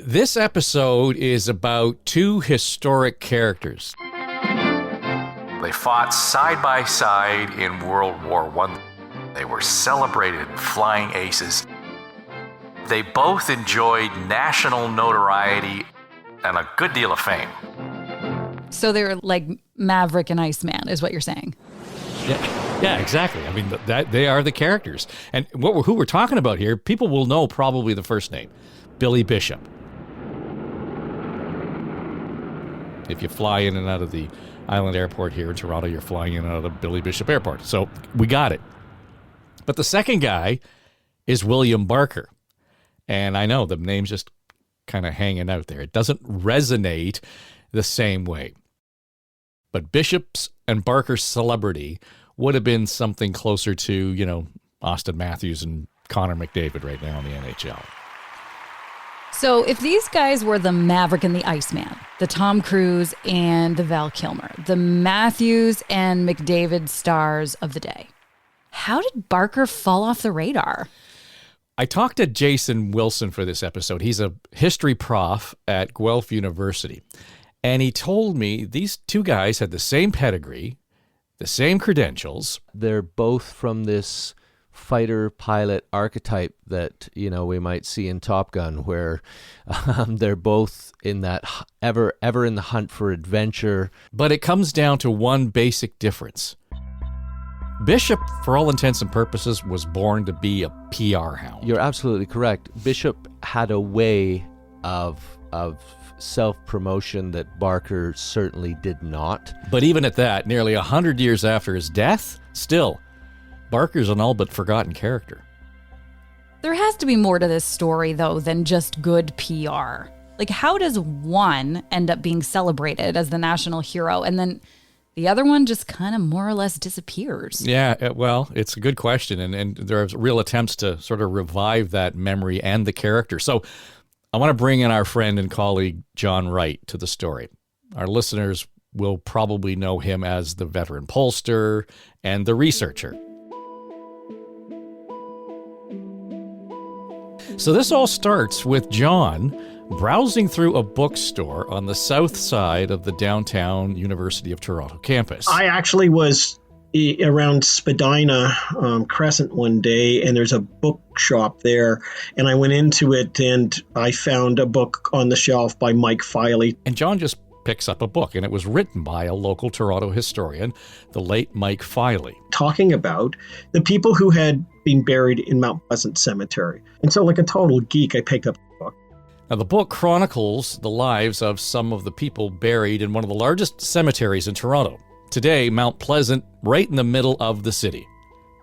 This episode is about two historic characters. They fought side by side in World War I. They were celebrated flying aces. They both enjoyed national notoriety and a good deal of fame. So they're like Maverick and Iceman, is what you're saying. Yeah, exactly. I mean, they are the characters. And who we're talking about here, people will know probably the first name, Billy Bishop. If you fly in and out of the Island Airport here in Toronto, you're flying in and out of Billy Bishop Airport. So we got it. But the second guy is William Barker. And I know the name's just kind of hanging out there. It doesn't resonate the same way. But Bishop's and Barker's celebrity would have been something closer to, Austin Matthews and Connor McDavid right now in the NHL. So if these guys were the Maverick and the Iceman, the Tom Cruise and the Val Kilmer, the Matthews and McDavid stars of the day, how did Barker fall off the radar? I talked to Jason Wilson for this episode. He's a history prof at Guelph University. And he told me these two guys had the same pedigree, the same credentials. They're both from this fighter pilot archetype that, we might see in Top Gun, where they're both in that ever in the hunt for adventure. But it comes down to one basic difference. Bishop, for all intents and purposes, was born to be a PR hound. You're absolutely correct. Bishop had a way of self-promotion that Barker certainly did not. But even at that, nearly 100 years after his death, still, Barker's an all but forgotten character. There has to be more to this story, though, than just good PR. Like, how does one end up being celebrated as the national hero, and then the other one just kind of more or less disappears? Yeah, well, it's a good question, and there are real attempts to sort of revive that memory and the character. So I want to bring in our friend and colleague, John Wright, to the story. Our listeners will probably know him as the veteran pollster and the researcher. So this all starts with John browsing through a bookstore on the south side of the downtown University of Toronto campus. I actually was around Spadina Crescent one day, and there's a bookshop there, and I went into it and I found a book on the shelf by Mike Filey. And John just picks up a book, and it was written by a local Toronto historian, the late Mike Filey, talking about the people who had been buried in Mount Pleasant Cemetery. And so, like a total geek, I picked up the book. Now, the book chronicles the lives of some of the people buried in one of the largest cemeteries in Toronto. Today, Mount Pleasant, right in the middle of the city.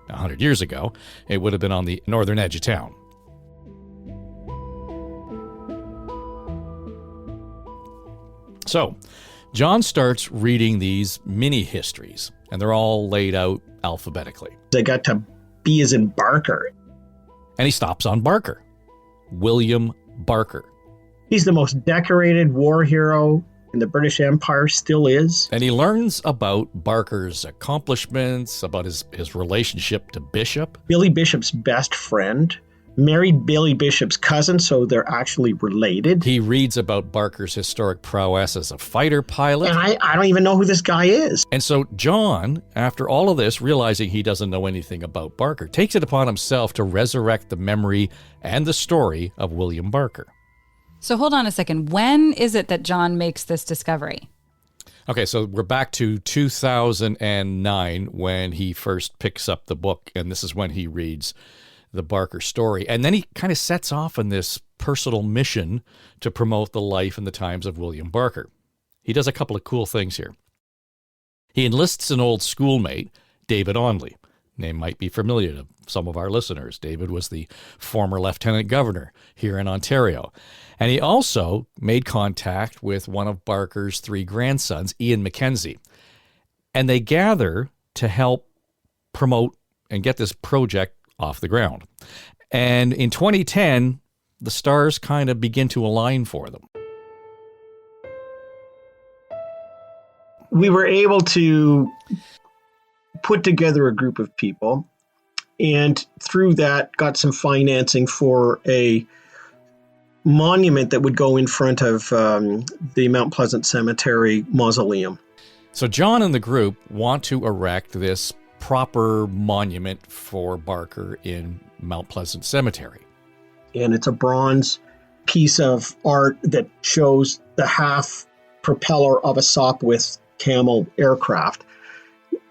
100 years ago, it would have been on the northern edge of town. So, John starts reading these mini-histories, and they're all laid out alphabetically. I got to B as in Barker. And he stops on Barker. William Barker. He's the most decorated war hero in the British Empire, still is. And he learns about Barker's accomplishments, about his relationship to Bishop. Billy Bishop's best friend married Billy Bishop's cousin, so they're actually related. He reads about Barker's historic prowess as a fighter pilot. And I don't even know who this guy is. And so John, after all of this, realizing he doesn't know anything about Barker, takes it upon himself to resurrect the memory and the story of William Barker. So hold on a second. When is it that John makes this discovery? Okay, so we're back to 2009 when he first picks up the book, and this is when he reads the Barker story. And then he kind of sets off on this personal mission to promote the life and the times of William Barker. He does a couple of cool things here. He enlists an old schoolmate, David Onley. Name might be familiar to some of our listeners. David was the former lieutenant governor here in Ontario. And he also made contact with one of Barker's three grandsons, Ian Mackenzie. And they gather to help promote and get this project off the ground. And in 2010, the stars kind of begin to align for them. We were able to put together a group of people, and through that got some financing for a monument that would go in front of the Mount Pleasant Cemetery mausoleum. So John and the group want to erect this proper monument for Barker in Mount Pleasant Cemetery. And it's a bronze piece of art that shows the half propeller of a Sopwith Camel aircraft.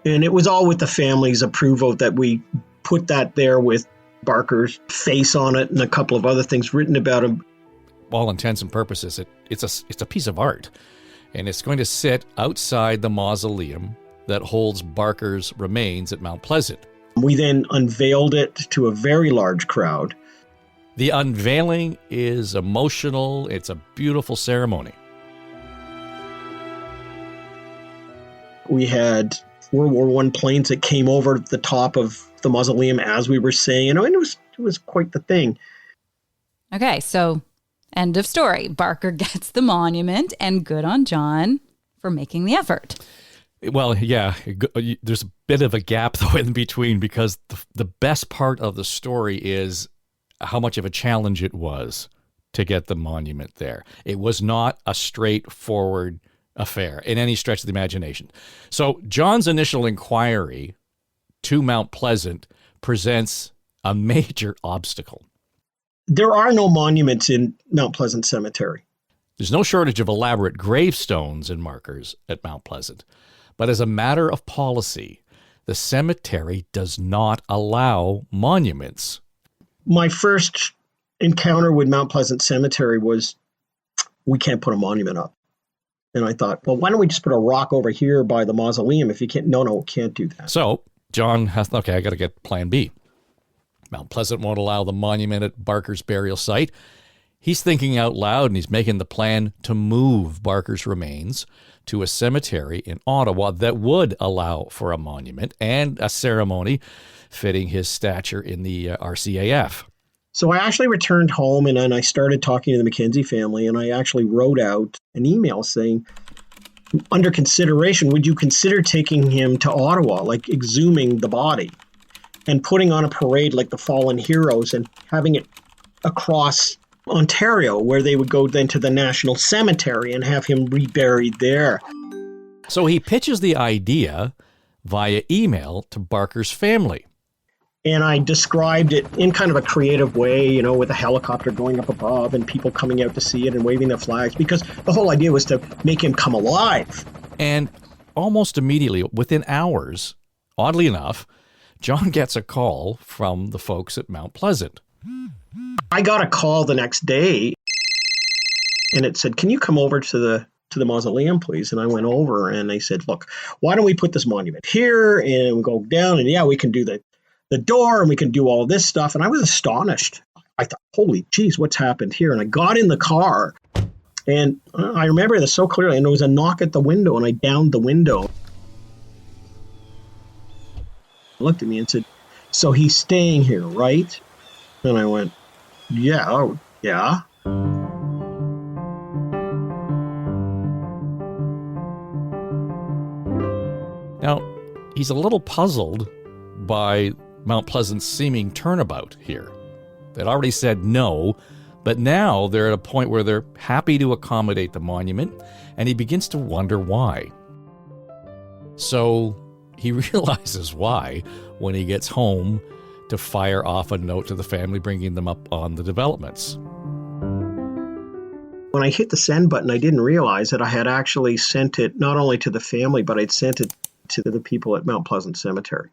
And it was all with the family's approval that we put that there with Barker's face on it and a couple of other things written about him. All intents and purposes, it's a piece of art, and it's going to sit outside the mausoleum that holds Barker's remains at Mount Pleasant. We then unveiled it to a very large crowd. The unveiling is emotional. It's a beautiful ceremony. We had World War I planes that came over the top of the mausoleum as we were saying, and it was quite the thing. Okay, so end of story. Barker gets the monument, and good on John for making the effort. Well, yeah, there's a bit of a gap, though, in between, because the best part of the story is how much of a challenge it was to get the monument there. It was not a straightforward affair in any stretch of the imagination. So John's initial inquiry to Mount Pleasant presents a major obstacle. There are no monuments in Mount Pleasant Cemetery. There's no shortage of elaborate gravestones and markers at Mount Pleasant, but as a matter of policy, the cemetery does not allow monuments. My first encounter with Mount Pleasant Cemetery was, we can't put a monument up. And I thought, well, why don't we just put a rock over here by the mausoleum if you can't? No, can't do that. So John has, I got to get plan B. Mount Pleasant won't allow the monument at Barker's burial site. He's thinking out loud, and he's making the plan to move Barker's remains to a cemetery in Ottawa that would allow for a monument and a ceremony fitting his stature in the RCAF. So I actually returned home, and then I started talking to the Mackenzie family, and I actually wrote out an email saying, under consideration, would you consider taking him to Ottawa, like exhuming the body and putting on a parade like the fallen heroes and having it across Ontario, where they would go then to the National Cemetery and have him reburied there. So he pitches the idea via email to Barker's family. And I described it in kind of a creative way, with a helicopter going up above and people coming out to see it and waving their flags, because the whole idea was to make him come alive. And almost immediately, within hours, oddly enough, John gets a call from the folks at Mount Pleasant. I got a call the next day, and it said, can you come over to the mausoleum, please? And I went over, and they said, look, why don't we put this monument here, and we go down, and we can do the door, and we can do all this stuff. And I was astonished. I thought, holy geez, what's happened here? And I got in the car, and I remember this so clearly, and there was a knock at the window, and I downed the window. He looked at me and said, so he's staying here, right? And I went, yeah. Now, he's a little puzzled by Mount Pleasant's seeming turnabout here. They'd already said no, but now they're at a point where they're happy to accommodate the monument, and he begins to wonder why. So he realizes why when he gets home to fire off a note to the family, bringing them up on the developments. When I hit the send button, I didn't realize that I had actually sent it not only to the family, but I'd sent it to the people at Mount Pleasant Cemetery.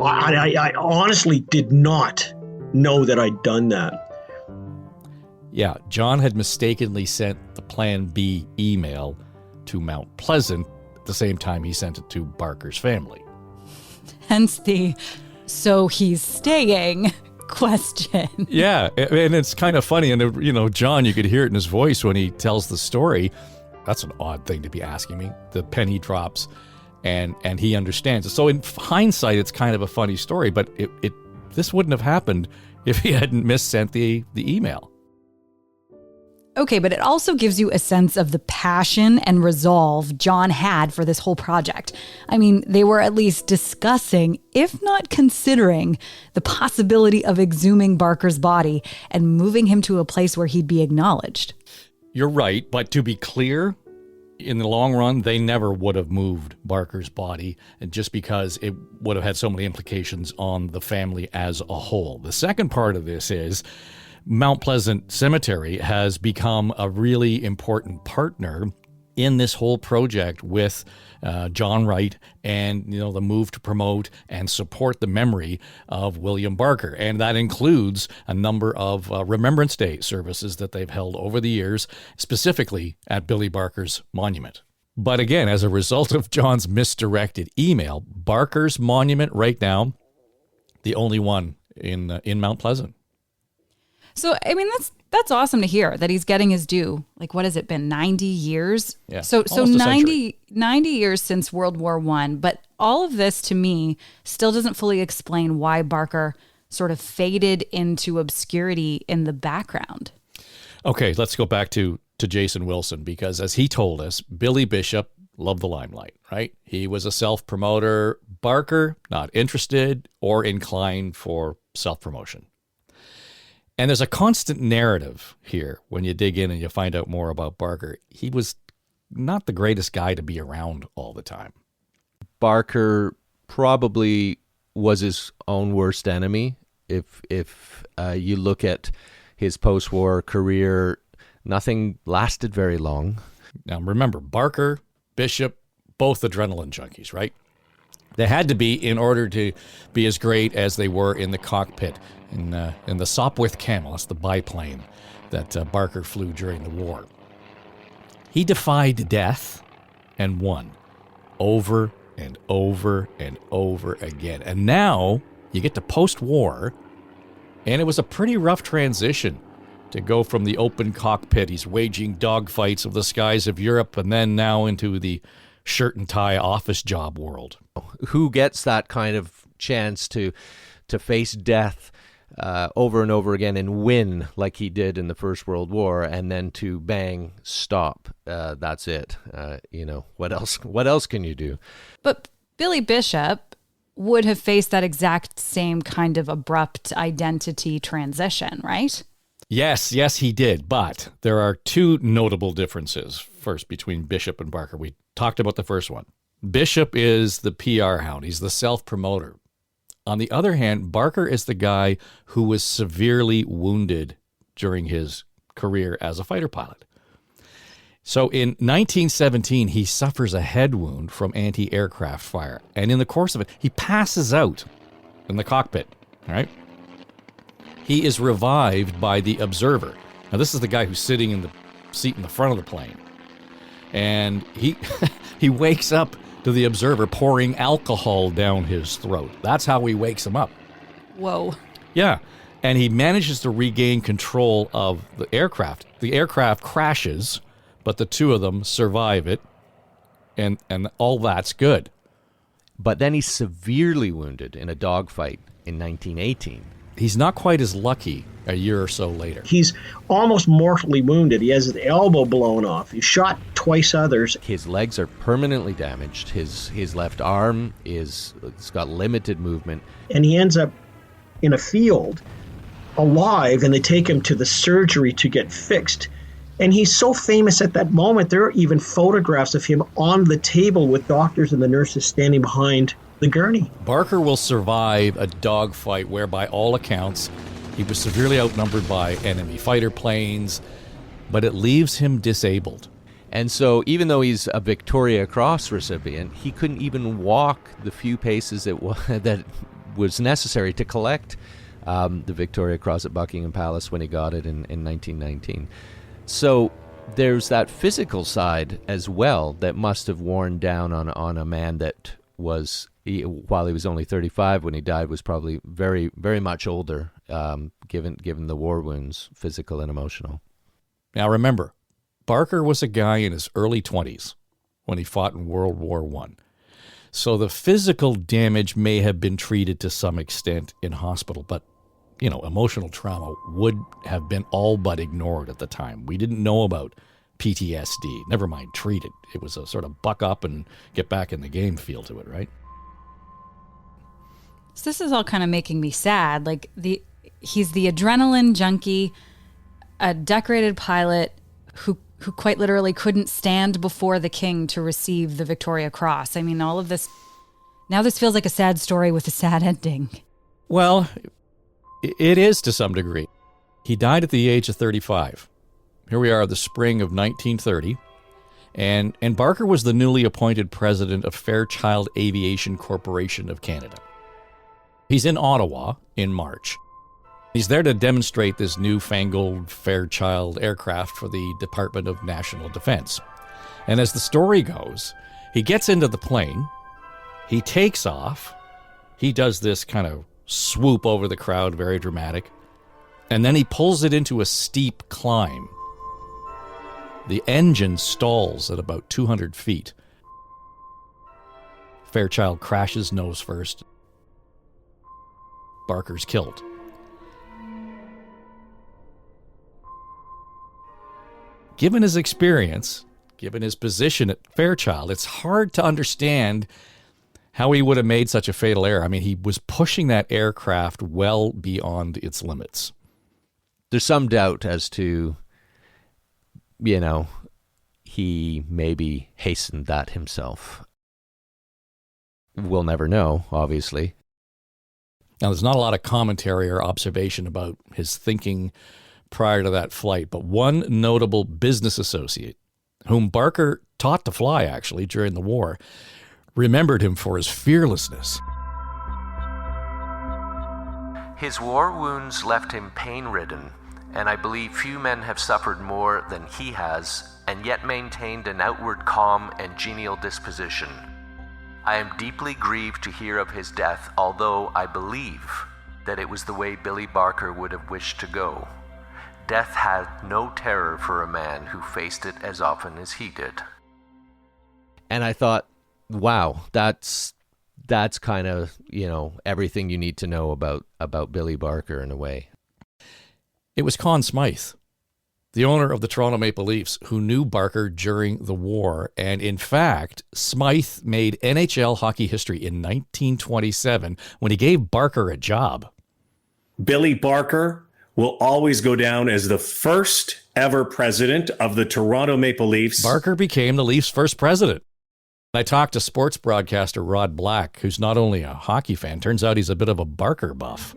I honestly did not know that I'd done that. Yeah, John had mistakenly sent the Plan B email to Mount Pleasant at the same time he sent it to Barker's family. Hence the so he's staying question. Yeah, and it's kind of funny. And, John, you could hear it in his voice when he tells the story. That's an odd thing to be asking me. The penny drops, and he understands it. So in hindsight, it's kind of a funny story, but this wouldn't have happened if he hadn't missent the email. Okay, but it also gives you a sense of the passion and resolve John had for this whole project. I mean, they were at least discussing, if not considering, the possibility of exhuming Barker's body and moving him to a place where he'd be acknowledged. You're right, but to be clear, in the long run, they never would have moved Barker's body, just because it would have had so many implications on the family as a whole. The second part of this is Mount Pleasant Cemetery has become a really important partner in this whole project with John Wright and, the move to promote and support the memory of William Barker. And that includes a number of Remembrance Day services that they've held over the years, specifically at Billy Barker's monument. But again, as a result of John's misdirected email, Barker's monument right now, the only one in Mount Pleasant. So, I mean, that's awesome to hear that he's getting his due. Like, what has it been, 90 years? Yeah, so almost a 90 years since World War I. But all of this, to me, still doesn't fully explain why Barker sort of faded into obscurity in the background. Okay, let's go back to Jason Wilson, because as he told us, Billy Bishop loved the limelight, right? He was a self-promoter. Barker, not interested or inclined for self-promotion. And there's a constant narrative here when you dig in and you find out more about Barker. He was not the greatest guy to be around all the time. Barker probably was his own worst enemy. If you look at his post-war career, nothing lasted very long. Now remember, Barker, Bishop, both adrenaline junkies, right? They had to be in order to be as great as they were in the cockpit in the Sopwith Camel. That's the biplane that Barker flew during the war. He defied death and won over and over and over again. And now you get to post-war, and it was a pretty rough transition to go from the open cockpit. He's waging dogfights of the skies of Europe, and then now into the shirt and tie office job world. Who gets that kind of chance to face death over and over again and win like he did in the First World War, and then to bang, stop, that's it. What else can you do? But Billy Bishop would have faced that exact same kind of abrupt identity transition, right? Yes, he did. But there are two notable differences, first, between Bishop and Barker. We talked about the first one. Bishop is the PR hound. He's the self-promoter. On the other hand, Barker is the guy who was severely wounded during his career as a fighter pilot. So in 1917, he suffers a head wound from anti-aircraft fire. And in the course of it, he passes out in the cockpit, all right? He is revived by the observer. Now, this is the guy who's sitting in the seat in the front of the plane. And he wakes up to the observer pouring alcohol down his throat. That's how he wakes him up. Whoa. Yeah. And he manages to regain control of the aircraft. The aircraft crashes, but the two of them survive it. And all that's good. But then he's severely wounded in a dogfight in 1918. He's not quite as lucky a year or so later. He's almost mortally wounded. He has his elbow blown off. He's shot twice others. His legs are permanently damaged. His left arm it's got limited movement. And he ends up in a field alive, and they take him to the surgery to get fixed. And he's so famous at that moment, there are even photographs of him on the table with doctors and the nurses standing behind the gurney. Barker will survive a dogfight where, by all accounts, he was severely outnumbered by enemy fighter planes, but it leaves him disabled. And so even though he's a Victoria Cross recipient, he couldn't even walk the few paces that was necessary to collect the Victoria Cross at Buckingham Palace when he got it in 1919. So there's that physical side as well that must have worn down on a man that was, while he was only 35 when he died, was probably very, very much older, given the war wounds, physical and emotional. Now remember, Barker was a guy in his early 20s when he fought in World War I. So the physical damage may have been treated to some extent in hospital, but emotional trauma would have been all but ignored at the time. We didn't know about PTSD, never mind treat it. It was a sort of buck up and get back in the game feel to it, right? So this is all kind of making me sad. Like he's the adrenaline junkie, a decorated pilot who quite literally couldn't stand before the king to receive the Victoria Cross. I mean, all of this, now this feels like a sad story with a sad ending. Well, it is to some degree. He died at the age of 35. Here we are, the spring of 1930, and Barker was the newly appointed president of Fairchild Aviation Corporation of Canada. He's in Ottawa in March. He's there to demonstrate this newfangled Fairchild aircraft for the Department of National Defense. And as the story goes, he gets into the plane, he takes off, he does this kind of swoop over the crowd, very dramatic, and then he pulls it into a steep climb. The engine stalls at about 200 feet. Fairchild crashes nose first. Barker's killed. Given his experience, given his position at Fairchild, it's hard to understand how he would have made such a fatal error. I mean, he was pushing that aircraft well beyond its limits. There's some doubt as to, he maybe hastened that himself. We'll never know, obviously. Now, there's not a lot of commentary or observation about his thinking prior to that flight, but one notable business associate, whom Barker taught to fly, actually, during the war, remembered him for his fearlessness. His war wounds left him pain-ridden, and I believe few men have suffered more than he has, and yet maintained an outward calm and genial disposition. I am deeply grieved to hear of his death, although I believe that it was the way Billy Barker would have wished to go. Death had no terror for a man who faced it as often as he did. And I thought, wow, that's kind of, everything you need to know about Billy Barker in a way. It was Conn Smythe, the owner of the Toronto Maple Leafs, who knew Barker during the war. And in fact, Smythe made NHL hockey history in 1927 when he gave Barker a job. Billy Barker will always go down as the first ever president of the Toronto Maple Leafs. Barker became the Leafs' first president. I talked to sports broadcaster Rod Black, who's not only a hockey fan, turns out he's a bit of a Barker buff.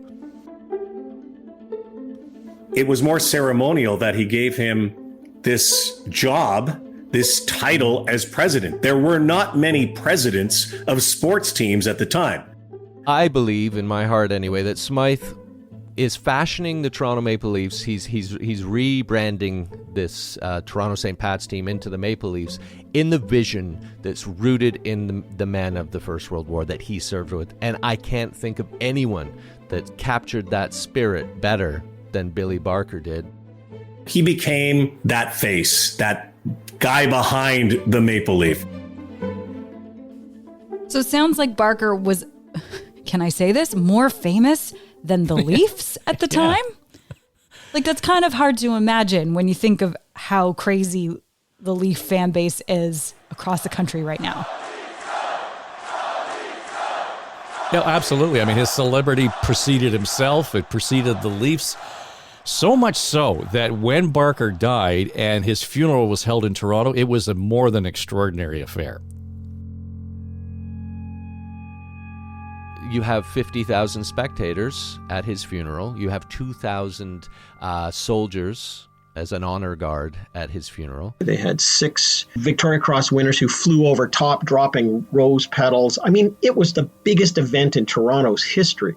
It was more ceremonial that he gave him this job, this title as president. There were not many presidents of sports teams at the time. I believe, in my heart anyway, that Smythe is fashioning the Toronto Maple Leafs. He's rebranding this Toronto St. Pat's team into the Maple Leafs in the vision that's rooted in the men of the First World War that he served with. And I can't think of anyone that captured that spirit better than Billy Barker did. He became that face, that guy behind the Maple Leaf. So it sounds like Barker was, can I say this, more famous than the Leafs at the time? Like, that's kind of hard to imagine when you think of how crazy the Leaf fan base is across the country right now. No, absolutely. I mean, his celebrity preceded himself. It preceded the Leafs. So much so that when Barker died and his funeral was held in Toronto, it was a more than extraordinary affair. You have 50,000 spectators at his funeral. You have 2,000 soldiers as an honor guard at his funeral. They had 6 Victoria Cross winners who flew over top, dropping rose petals. I mean, it was the biggest event in Toronto's history.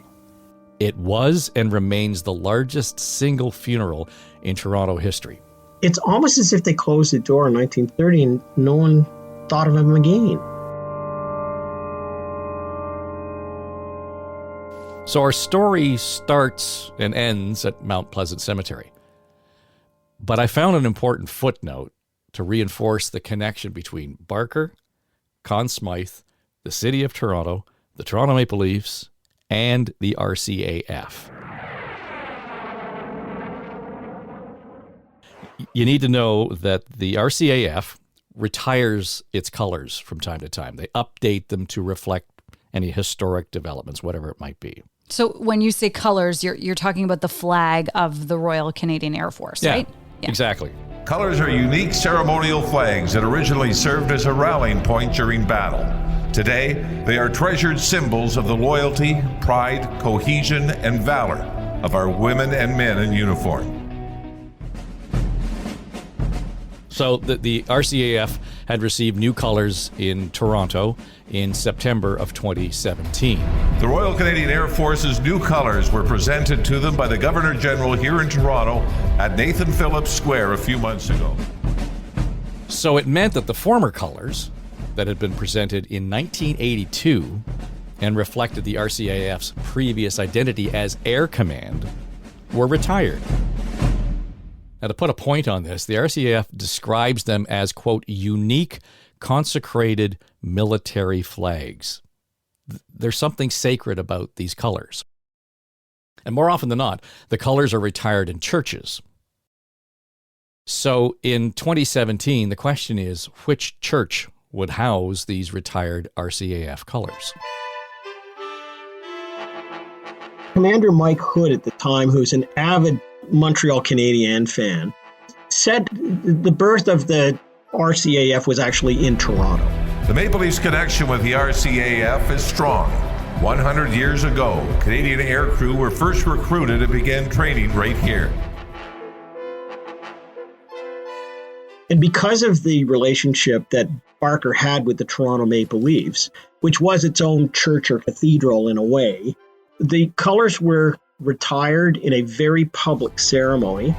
It was and remains the largest single funeral in Toronto history. It's almost as if they closed the door in 1930 and no one thought of him again. So our story starts and ends at Mount Pleasant Cemetery. But I found an important footnote to reinforce the connection between Barker, Conn Smythe, the City of Toronto, the Toronto Maple Leafs, and the RCAF. you need to know that the RCAF retires its colors from time to time. They update them to reflect any historic developments, whatever it might be. So when you say colors, you're talking about the flag of the Royal Canadian Air Force, right? Yeah, exactly. Colors are unique ceremonial flags that originally served as a rallying point during battle. Today, they are treasured symbols of the loyalty, pride, cohesion, and valor of our women and men in uniform. So the RCAF had received new colors in Toronto in September of 2017. The Royal Canadian Air Force's new colors were presented to them by the Governor-General here in Toronto at Nathan Phillips Square a few months ago. So it meant that the former colors that had been presented in 1982 and reflected the RCAF's previous identity as Air Command were retired. Now, to put a point on this, the RCAF describes them as, quote, unique, consecrated military flags. There's something sacred about these colors. And more often than not, the colors are retired in churches. So in 2017, the question is, which church would house these retired RCAF colors? Commander Mike Hood at the time, who's an avid Montreal Canadiens fan, said the birth of the RCAF was actually in Toronto. The Maple Leafs connection with the RCAF is strong. 100 years ago, Canadian air crew were first recruited and began training right here. And because of the relationship that Barker had with the Toronto Maple Leafs, which was its own church or cathedral in a way, the colors were retired in a very public ceremony.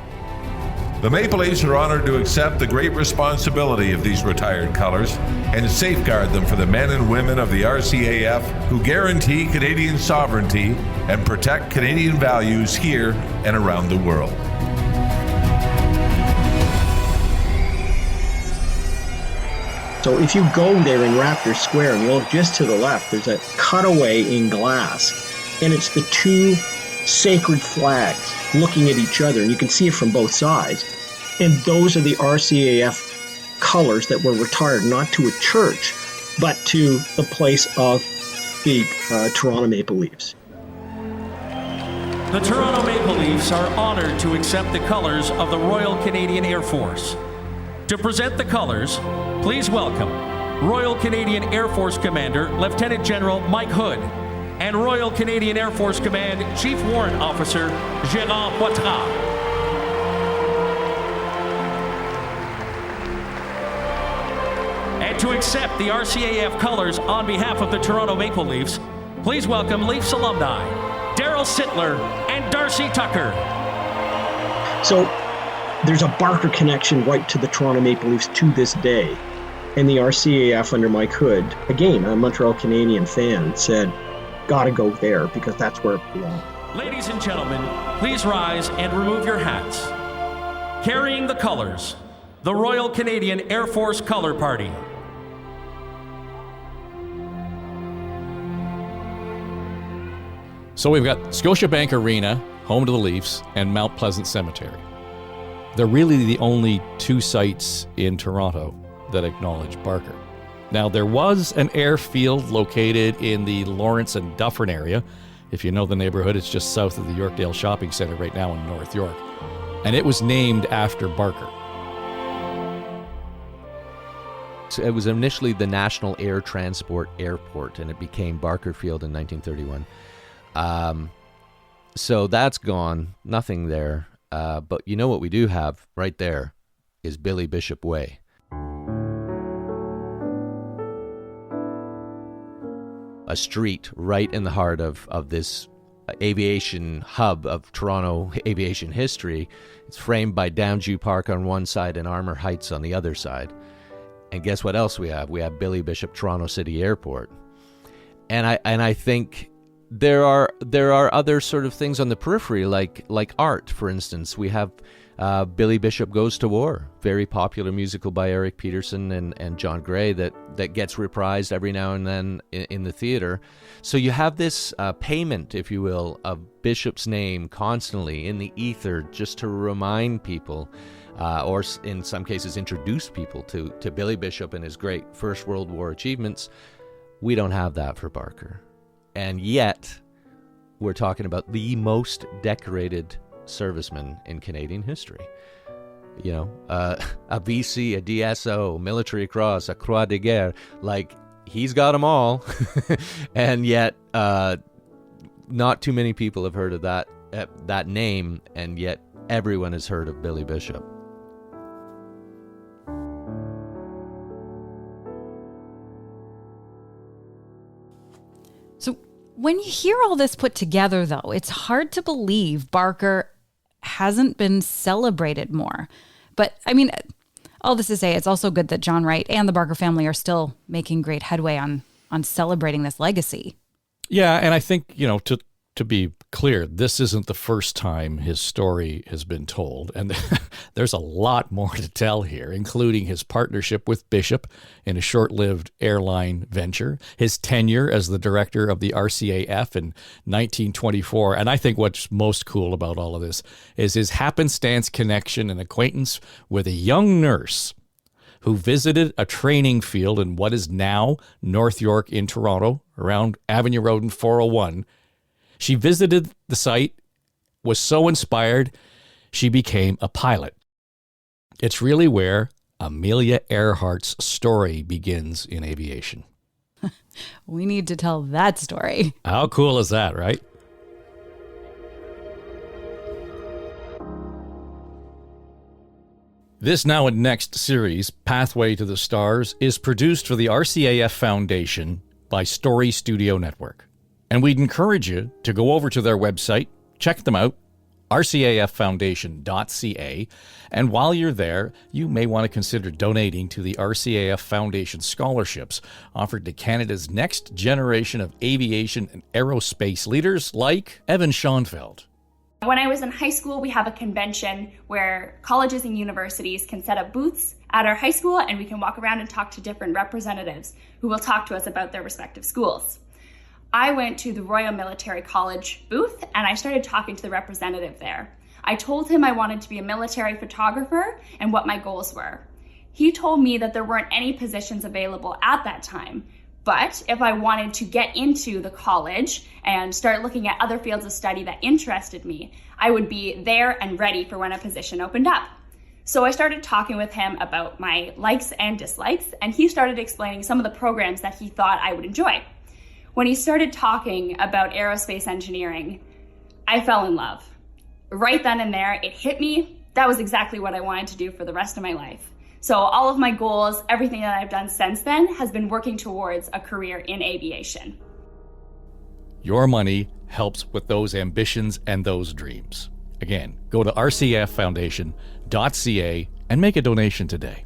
The Maple Leafs are honored to accept the great responsibility of these retired colors and safeguard them for the men and women of the RCAF who guarantee Canadian sovereignty and protect Canadian values here and around the world. So if you go there in Raptor Square and you look just to the left, there's a cutaway in glass, and it's the two sacred flags looking at each other, and you can see it from both sides. And those are the RCAF colors that were retired, not to a church, but to the place of the Toronto Maple Leafs. The Toronto Maple Leafs are honored to accept the colors of the Royal Canadian Air Force. To present the colors, please welcome Royal Canadian Air Force Commander Lieutenant General Mike Hood and Royal Canadian Air Force Command Chief Warrant Officer Gérard Poitras. And to accept the RCAF colors on behalf of the Toronto Maple Leafs, please welcome Leafs alumni Daryl Sittler and Darcy Tucker. So there's a Barker connection right to the Toronto Maple Leafs to this day. And the RCAF under Mike Hood, again, a Montreal Canadian fan, said, gotta go there because that's where it belongs. Ladies and gentlemen, please rise and remove your hats. Carrying the colors, the Royal Canadian Air Force Color Party. So we've got Scotiabank Arena, home to the Leafs, and Mount Pleasant Cemetery. They're really the only two sites in Toronto that acknowledge Barker. Now, there was an airfield located in the Lawrence and Dufferin area. If you know the neighborhood, it's just south of the Yorkdale Shopping Centre right now in North York. And it was named after Barker. So it was initially the National Air Transport Airport, and it became Barker Field in 1931. So that's gone. Nothing there. But you know what we do have right there is Billy Bishop Way. A street right in the heart of this aviation hub of Toronto aviation history. It's framed by Downview Park on one side and Armour Heights on the other side. And guess what else we have? We have Billy Bishop Toronto City Airport. And I think there are other sort of things on the periphery, like art, for instance. We have Billy Bishop Goes to War, very popular musical by Eric Peterson and John Gray that gets reprised every now and then in the theater. So you have this payment, if you will, of Bishop's name constantly in the ether just to remind people or in some cases introduce people to Billy Bishop and his great First World War achievements. We don't have that for Barker. And yet, we're talking about the most decorated serviceman in Canadian history. You know, a VC, a DSO, Military Cross, a Croix de Guerre, like, he's got them all. And yet, not too many people have heard of that name, and yet everyone has heard of Billy Bishop. So when you hear all this put together, though, it's hard to believe Barker hasn't been celebrated more. But I mean, all this to say, it's also good that John Wright and the Barker family are still making great headway on celebrating this legacy. Yeah, and I think, to be clear, this isn't the first time his story has been told, and there's a lot more to tell here, including his partnership with Bishop in a short-lived airline venture, his tenure as the director of the RCAF in 1924, and I think what's most cool about all of this is his happenstance connection and acquaintance with a young nurse who visited a training field in what is now North York in Toronto, around Avenue Road and 401. She visited the site, was so inspired, she became a pilot. It's really where Amelia Earhart's story begins in aviation. We need to tell that story. How cool is that, right? This Now and Next series, Pathway to the Stars, is produced for the RCAF Foundation by Story Studio Network. And we'd encourage you to go over to their website, check them out, rcaffoundation.ca. And while you're there, you may want to consider donating to the RCAF Foundation scholarships offered to Canada's next generation of aviation and aerospace leaders like Evan Schonfeldt. When I was in high school, we have a convention where colleges and universities can set up booths at our high school, and we can walk around and talk to different representatives who will talk to us about their respective schools. I went to the Royal Military College booth and I started talking to the representative there. I told him I wanted to be a military photographer and what my goals were. He told me that there weren't any positions available at that time, but if I wanted to get into the college and start looking at other fields of study that interested me, I would be there and ready for when a position opened up. So I started talking with him about my likes and dislikes, and he started explaining some of the programs that he thought I would enjoy. When he started talking about aerospace engineering, I fell in love. Right then and there, it hit me. That was exactly what I wanted to do for the rest of my life. So all of my goals, everything that I've done since then, has been working towards a career in aviation. Your money helps with those ambitions and those dreams. Again, go to rcaffoundation.ca and make a donation today.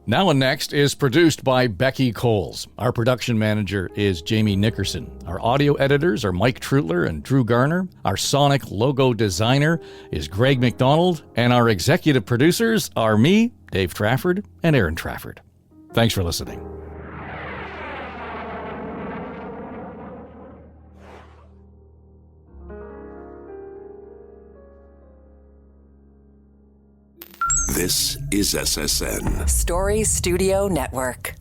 Now and Next is produced by Becky Coles. Our production manager is Jamie Nickerson. Our audio editors are Mike Trutler and Drew Garner. Our sonic logo designer is Greg McDonald. And our executive producers are me, Dave Trafford, and Aaron Trafford. Thanks for listening. This is SSN. Story Studio Network.